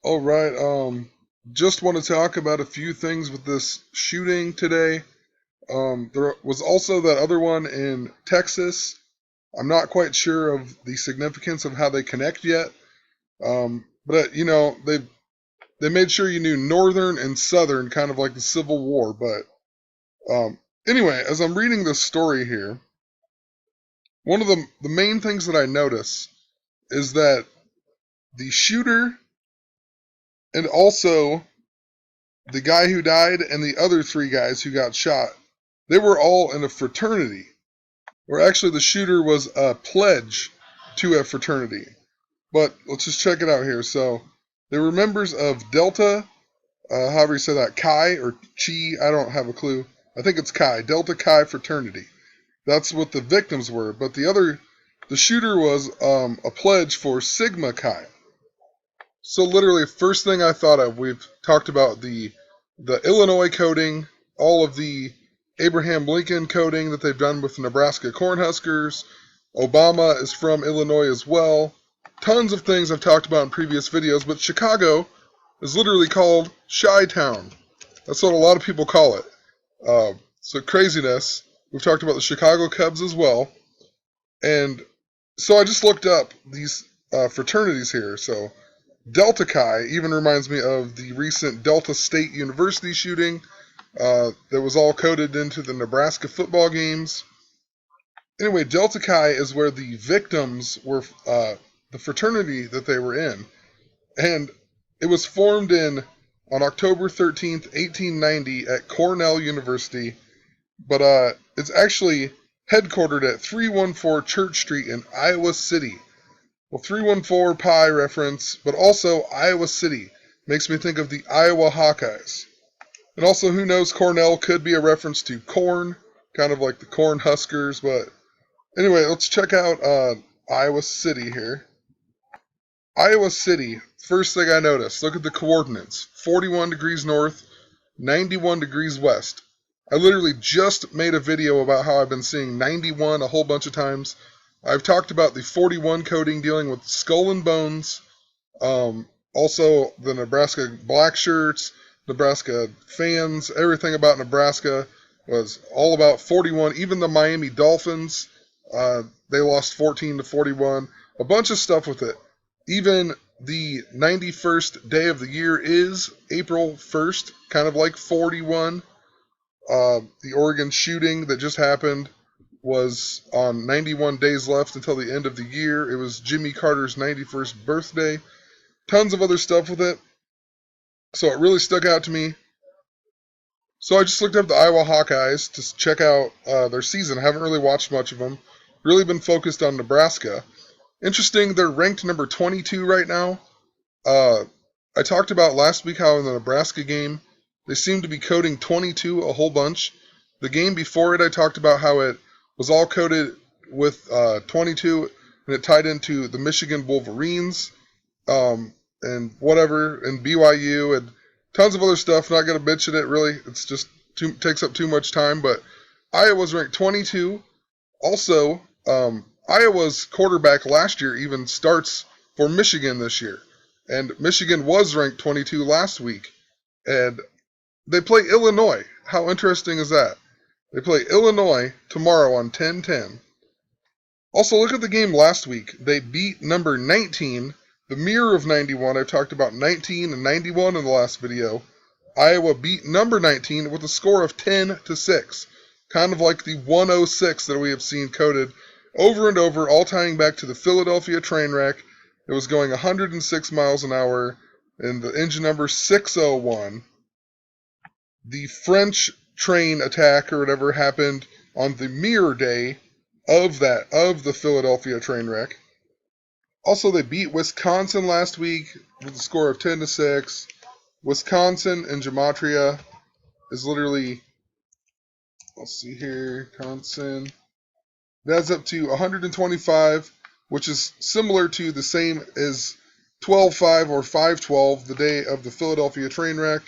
All right. Just want to talk about a few things with this shooting today. There was also that other one in Texas. I'm not quite sure of the significance of how they connect yet. But they made sure you knew Northern and Southern, kind of like the Civil War. But anyway, as I'm reading this story here, one of the main things that I notice is that the shooter and also the guy who died and the other three guys who got shot, they were all in a fraternity. Or actually, the shooter was a pledge to a fraternity. But let's just check it out here. So they were members of Delta, however you say that, Chi or Chi, I don't have a clue. I think it's Chi, Delta Chi fraternity. That's what the victims were. But the shooter was a pledge for Sigma Chi. So literally, first thing I thought of, we've talked about the Illinois coding, all of the Abraham Lincoln coding that they've done with Nebraska Cornhuskers. Obama is from Illinois as well. Tons of things I've talked about in previous videos, but Chicago is literally called Chi-Town. That's what a lot of people call it. So craziness. We've talked about the Chicago Cubs as well. And so I just looked up these fraternities here. So Delta Chi even reminds me of the recent Delta State University shooting that was all coded into the Nebraska football games. Anyway, Delta Chi is where the victims were, the fraternity that they were in. And it was formed on October 13th, 1890 at Cornell University. But it's actually headquartered at 314 Church Street in Iowa City. Well, 314 Pi reference, but also Iowa City. Makes me think of the Iowa Hawkeyes. And also, who knows, Cornell could be a reference to corn, kind of like the corn huskers. But anyway, let's check out Iowa City here. Iowa City, first thing I noticed, look at the coordinates. 41 degrees north, 91 degrees west. I literally just made a video about how I've been seeing 91 a whole bunch of times. I've talked about the 41 coding dealing with Skull and Bones, also the Nebraska Black Shirts, Nebraska fans, everything about Nebraska was all about 41. Even the Miami Dolphins, they lost 14-41. A bunch of stuff with it. Even the 91st day of the year is April 1st, kind of like 41. The Oregon shooting that just happened was on 91 days left until the end of the year. It was Jimmy Carter's 91st birthday. Tons of other stuff with it. So it really stuck out to me. So I just looked up the Iowa Hawkeyes to check out their season. I haven't really watched much of them. Really been focused on Nebraska. Interesting, they're ranked number 22 right now. I talked about last week how in the Nebraska game, they seem to be coding 22 a whole bunch. The game before it, I talked about how it was all coded with 22, and it tied into the Michigan Wolverines, and whatever, and BYU, and tons of other stuff. Not going to mention it, really. It's just takes up too much time, but Iowa's ranked 22. Also, Iowa's quarterback last year even starts for Michigan this year. And Michigan was ranked 22 last week. And they play Illinois. How interesting is that? They play Illinois tomorrow on 10-10. Also, look at the game last week. They beat number 19, the mirror of 91. I've talked about 19 and 91 in the last video. Iowa beat number 19 with a score of 10-6. Kind of like the 106 that we have seen coded over and over, all tying back to the Philadelphia train wreck. It was going 106 miles an hour, and the engine number 601. The French train attack or whatever happened on the mirror day of the Philadelphia train wreck. Also, they beat Wisconsin last week with a score of 10-6. Wisconsin and Gematria is literally, let's see here, Wisconsin. That's up to 125, which is similar to the same as 12-5 or 5-12, the day of the Philadelphia train wreck.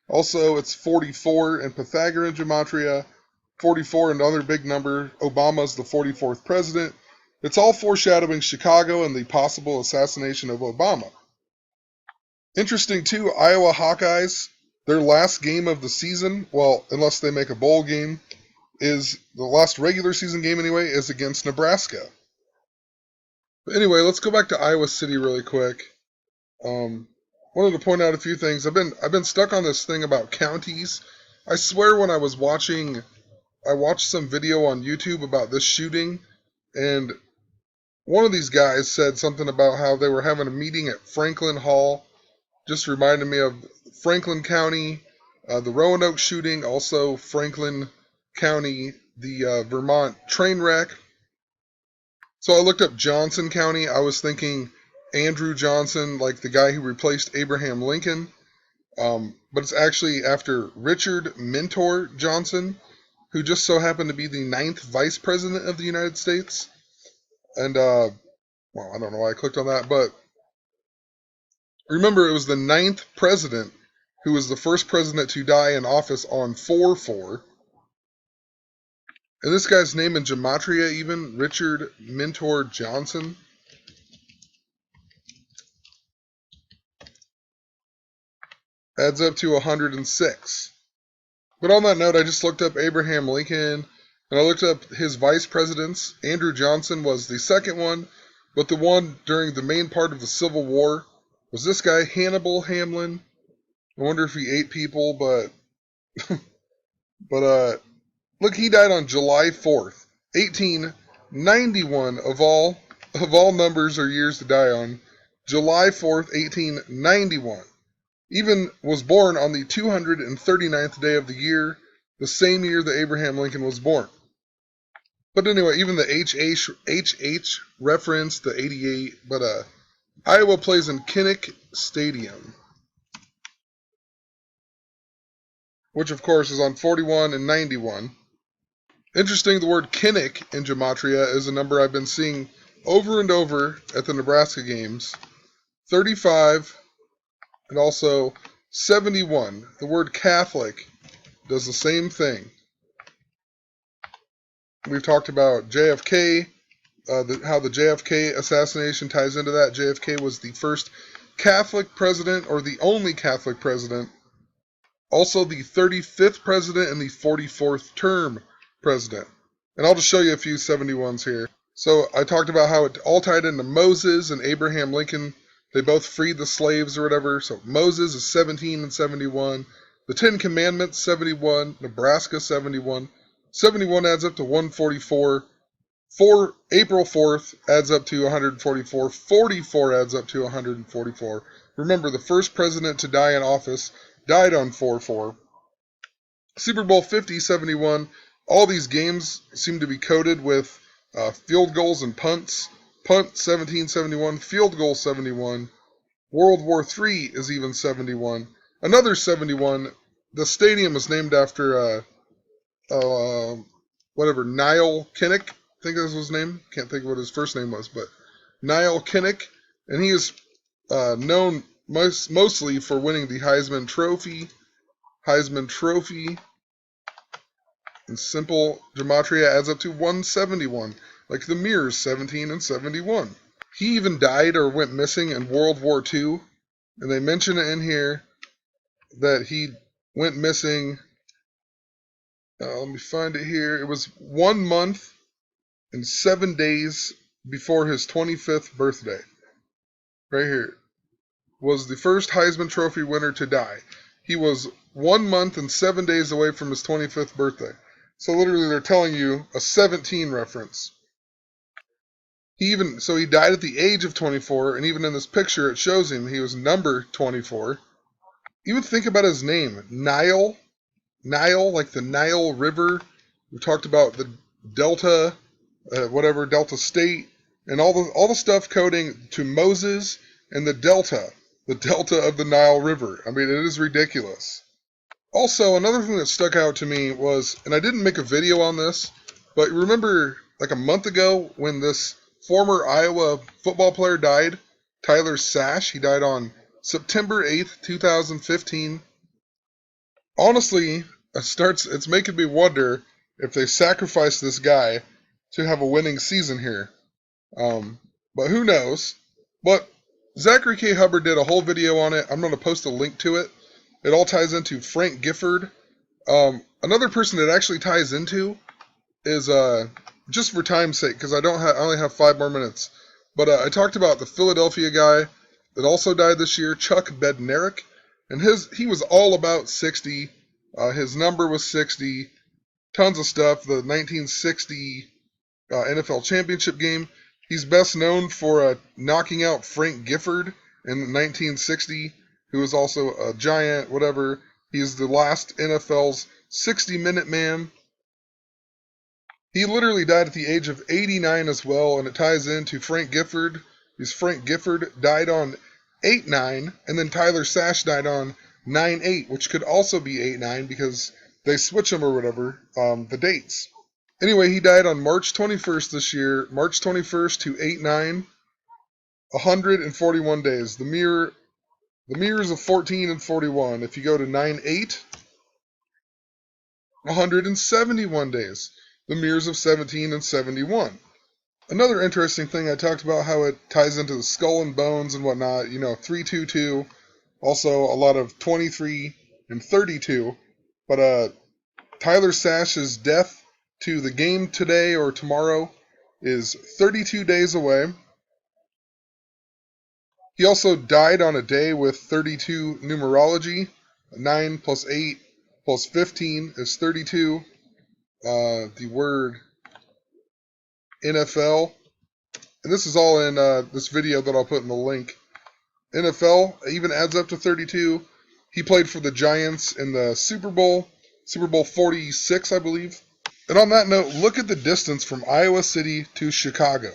Also, it's 44 in Pythagorean Gematria, 44 another big number. Obama's the 44th president. It's all foreshadowing Chicago and the possible assassination of Obama. Interesting too, Iowa Hawkeyes, their last game of the season, well, unless they make a bowl game, is the last regular season game anyway, is against Nebraska. But anyway, let's go back to Iowa City really quick. Wanted to point out a few things. I've been stuck on this thing about counties. I swear when I watched some video on YouTube about this shooting, and one of these guys said something about how they were having a meeting at Franklin Hall. Just reminded me of Franklin County, the Roanoke shooting, also Franklin County, the Vermont train wreck. So I looked up Johnson County. I was thinking Andrew Johnson, like the guy who replaced Abraham Lincoln. But it's actually after Richard Mentor Johnson, who just so happened to be the 9th Vice President of the United States. And, well, I don't know why I clicked on that, but remember, it was the 9th president who was the first president to die in office on 4/4. And this guy's name in gematria even, Richard Mentor Johnson. Adds up to 106. But on that note, I just looked up Abraham Lincoln, and I looked up his vice presidents. Andrew Johnson was the second one, but the one during the main part of the Civil War was this guy, Hannibal Hamlin. I wonder if he ate people, but look, he died on July 4th, 1891 of all numbers or years to die on. July 4th, 1891. Even was born on the 239th day of the year, the same year that Abraham Lincoln was born. But anyway, even the HH reference, the 88, but Iowa plays in Kinnick Stadium, which of course is on 41 and 91. Interesting, the word Kinnick in gematria is a number I've been seeing over and over at the Nebraska games. 35 and also 71. The word Catholic does the same thing. We've talked about JFK, how the JFK assassination ties into that. JFK was the first Catholic president, or the only Catholic president. Also the 35th president and the 44th term president. And I'll just show you a few 71s here. So I talked about how it all tied into Moses and Abraham Lincoln. They both freed the slaves or whatever. So Moses is 17 and 71. The 10 Commandments, 71. Nebraska, 71. 71 adds up to 144. April 4th adds up to 144. 44 adds up to 144. Remember, the first president to die in office died on 4/4. Super Bowl 50, 71. All these games seem to be coded with field goals and punts. Punt 1771, field goal 71. World War III is even 71. Another 71. The stadium is named after Niall Kinnick. I think that was his name. Can't think of what his first name was, but Niall Kinnick, and he is known mostly for winning the Heisman Trophy. In simple gematria adds up to 171. Like the mirrors, 17 and 71. He even died or went missing in World War II, and they mention it in here that he went missing. Let me find it here. It was 1 month and 7 days before his 25th birthday. Right here. Was the first Heisman Trophy winner to die. He was 1 month and 7 days away from his 25th birthday. So literally they're telling you a 17 reference. He died at the age of 24, and even in this picture it shows him he was number 24. Even think about his name, Nile, like the Nile River. We talked about the Delta, Delta State, and all the stuff coding to Moses and the Delta of the Nile River. I mean, it is ridiculous. Also, another thing that stuck out to me was, and I didn't make a video on this, but remember like a month ago when this former Iowa football player died, Tyler Sash. He died on September 8th, 2015. Honestly, it's making me wonder if they sacrificed this guy to have a winning season here. But who knows? But Zachary K. Hubbard did a whole video on it. I'm going to post a link to it. It all ties into Frank Gifford. Another person that actually ties into is, just for time's sake, because I only have 5 more minutes. But I talked about the Philadelphia guy that also died this year, Chuck Bednarik, and he was all about 60. His number was 60. Tons of stuff. The 1960 NFL championship game. He's best known for knocking out Frank Gifford in 1960, who was also a giant, whatever. He's the last NFL's 60-minute man. He literally died at the age of 89 as well, and it ties into Frank Gifford. Because Frank Gifford died on 8-9, and then Tyler Sash died on 9-8, which could also be 8-9 because they switch them or whatever, the dates. Anyway, he died on March 21st this year, March 21st to 8-9, 141 days. The mirrors of 14 and 41. If you go to 9-8, 171 days. The mirrors of 17 and 71. Another interesting thing, I talked about how it ties into the skull and bones and whatnot, 322, also a lot of 23 and 32, but Tyler Sash's death to the game today or tomorrow is 32 days away. He also died on a day with 32 numerology. 9 plus 8 plus 15 is 32. The word NFL, and this is all in this video that I'll put in the link. NFL even adds up to 32. He played for the Giants in the Super Bowl 46, I believe. And on that note, look at the distance from Iowa City to Chicago.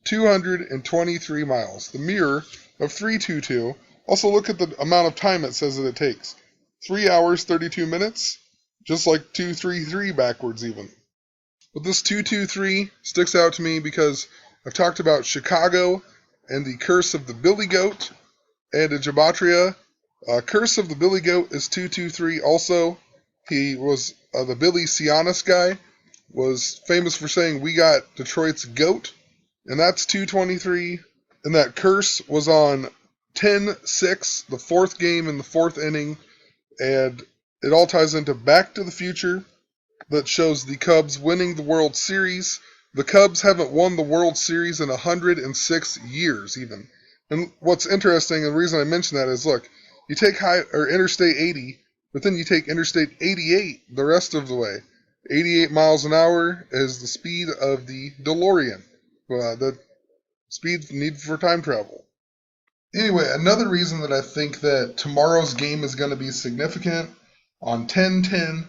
223 miles. The mirror of 322. Also look at the amount of time it says that it takes. 3 hours, 32 minutes. Just like 233 backwards even. But this 223 sticks out to me because I've talked about Chicago and the curse of the Billy Goat and in Gematria. Curse of the Billy Goat is 223 also. He was the Billy Cianis guy, was famous for saying, "We got Detroit's goat," and that's 223. And that curse was on 10-6, the 4th game in the 4th inning, and it all ties into Back to the Future that shows the Cubs winning the World Series. The Cubs haven't won the World Series in 106 years even. And what's interesting, and the reason I mention that is, look, you take Interstate 80, but then you take Interstate 88 the rest of the way. 88 miles an hour is the speed of the DeLorean. The speed needed for time travel. Anyway, another reason that I think that tomorrow's game is going to be significant on 10-10,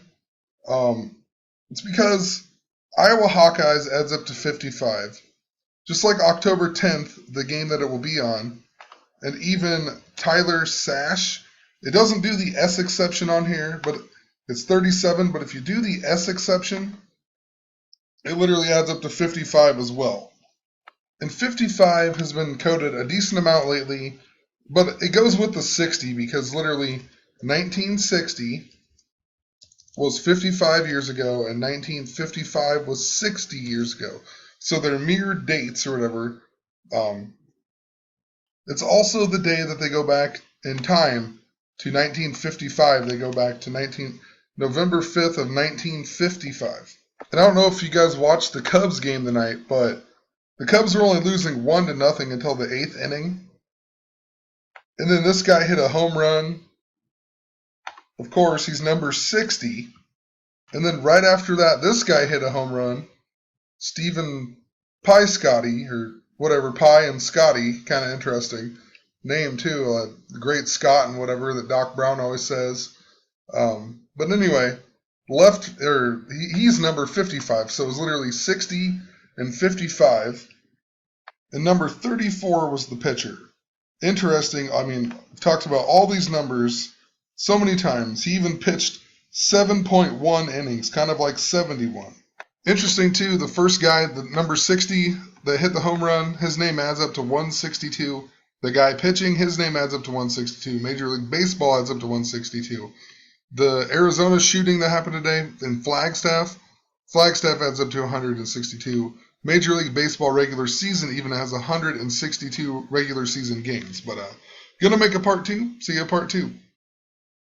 it's because Iowa Hawkeyes adds up to 55. Just like October 10th, the game that it will be on, and even Tyler Sash, it doesn't do the S exception on here, but it's 37, but if you do the S exception, it literally adds up to 55 as well. And 55 has been coded a decent amount lately, but it goes with the 60 because literally 1960 was 55 years ago and 1955 was 60 years ago. So they're mirrored dates or whatever. It's also the day that they go back in time to 1955. They go back to November 5th of 1955. And I don't know if you guys watched the Cubs game tonight, but the Cubs were only losing 1-0 until the 8th inning. And then this guy hit a home run. Of course, he's number 60. And then right after that, this guy hit a home run. Stephen Pie Scotty, or whatever, Pie and Scotty, kind of interesting name too. The Great Scott and whatever that Doc Brown always says. But anyway, he's number 55, so it was literally 60 and 55. And number 34 was the pitcher. Interesting, I mean, I've talked about all these numbers so many times. He even pitched 7.1 innings, kind of like 71. Interesting, too, the first guy, the number 60 that hit the home run, his name adds up to 162. The guy pitching, his name adds up to 162. Major League Baseball adds up to 162. The Arizona shooting that happened today in Flagstaff adds up to 162. Major League Baseball regular season even has 162 regular season games. But gonna make a part two. See you at part two.